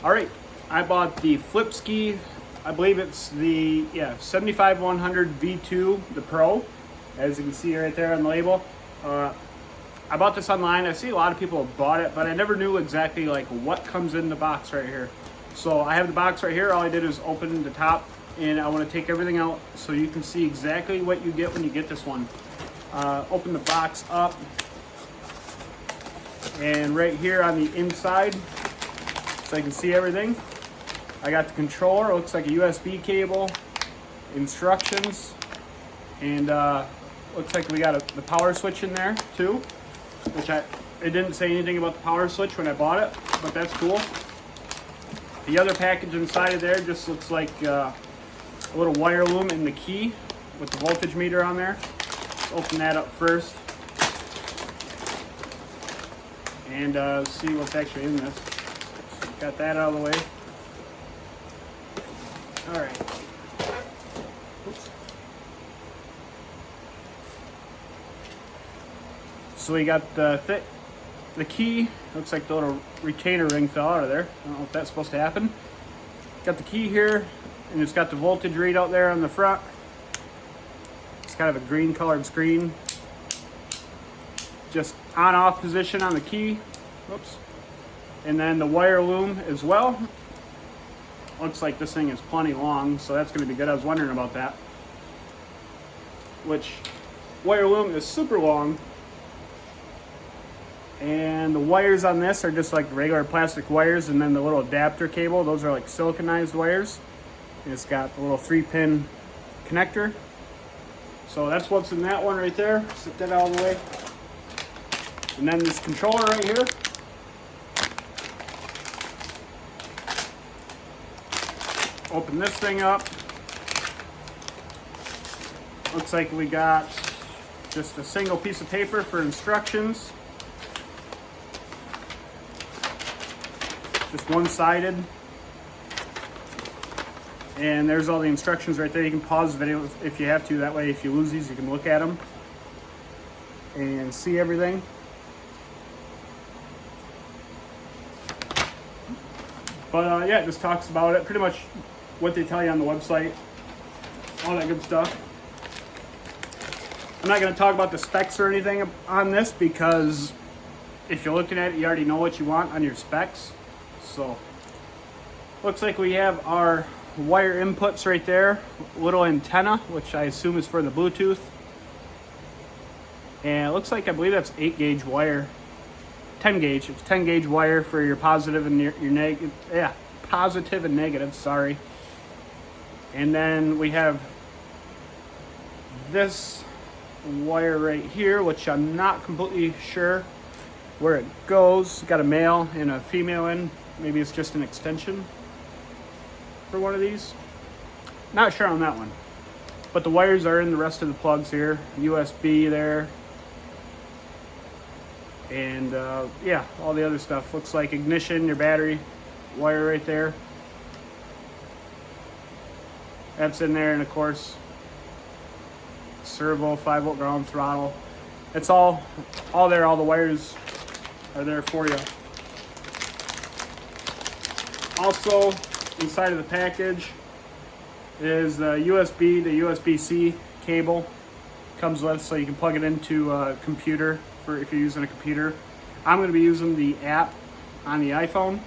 All right, I bought the Flipski. I believe it's the 75100 V2, the Pro, as you can see right there on the label. I bought this online. I see a lot of people have bought it, but I never knew exactly like what comes in the box right here. So I have the box right here. All I did is open the top, and I want to take everything out so you can see exactly what you get when you get this one. Open the box up, and right here on the inside, so I can see everything, I got the controller. It looks like a USB cable, instructions, and looks like we got the power switch in there too, which it didn't say anything about the power switch when I bought it, but that's cool. The other package inside of there just looks like a little wire loom and the key with the voltage meter on there. Let's open that up first and see what's actually in this. Got that out of the way. All right. Oops. So we got the key. Looks like the little retainer ring fell out of there. I don't know if that's supposed to happen. Got the key here, and it's got the voltage readout there on the front. It's kind of a green colored screen. Just on-off position on the key. Whoops. And then the wire loom as well. Looks like this thing is plenty long, so that's going to be good. I was wondering about that. Which wire loom is super long. And the wires on this are just like regular plastic wires, and then the little adapter cable, those are like siliconized wires. And it's got a little 3-pin connector. So that's what's in that one right there. Set that out of the way. And then this controller right here. Open this thing up. Looks like we got just a single piece of paper for instructions. Just one-sided. And there's all the instructions right there. You can pause the video if you have to. That way, if you lose these, you can look at them and see everything. But yeah, it just talks about it. Pretty much what they tell you on the website. All that good stuff. I'm not going to talk about the specs or anything on this because if you're looking at it, you already know what you want on your specs. So, looks like we have our wire inputs right there. Little antenna, which I assume is for the Bluetooth. And it looks like, I believe that's 8-gauge wire. 10 gauge. It's 10 gauge wire for your positive and your negative. Yeah, positive and negative, sorry. And then we have this wire right here, which I'm not completely sure where it goes. Got a male and a female in. Maybe it's just an extension for one of these. Not sure on that one. But the wires are in the rest of the plugs here. USB there. And yeah, all the other stuff. Looks like ignition, your battery wire right there. That's in there, and of course, servo, 5-volt ground, throttle. It's all there. All the wires are there for you. Also, inside of the package is the USB, the USB-C cable comes with, so you can plug it into a computer for if you're using a computer. I'm going to be using the app on the iPhone,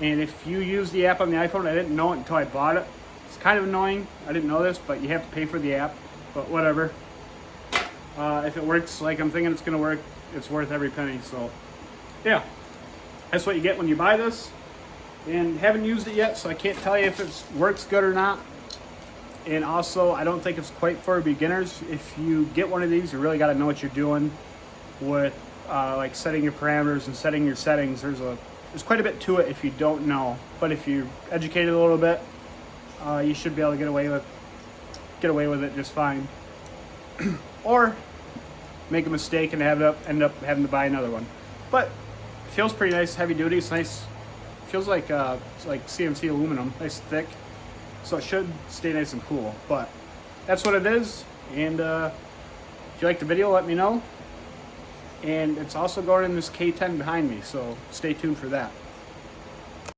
and if you use the app on the iPhone, I didn't know it until I bought it. It's kind of annoying. I didn't know this, but you have to pay for the app, but whatever. If it works like I'm thinking it's going to work, it's worth every penny. So yeah, that's what you get when you buy this. And haven't used it yet, so I can't tell you if it works good or not. And also, I don't think it's quite for beginners. If you get one of these, you really got to know what you're doing with like setting your parameters and setting your settings. There's quite a bit to it if you don't know. But if you're educated a little bit, you should be able to get away with it just fine. Or make a mistake and end up having to buy another one. But it feels pretty nice, heavy duty. It's nice. Feels like it's like CNC aluminum, nice thick, so it should stay nice and cool. But that's what it is. And if you like the video, let me know. And it's also going in this K10 behind me, so stay tuned for that.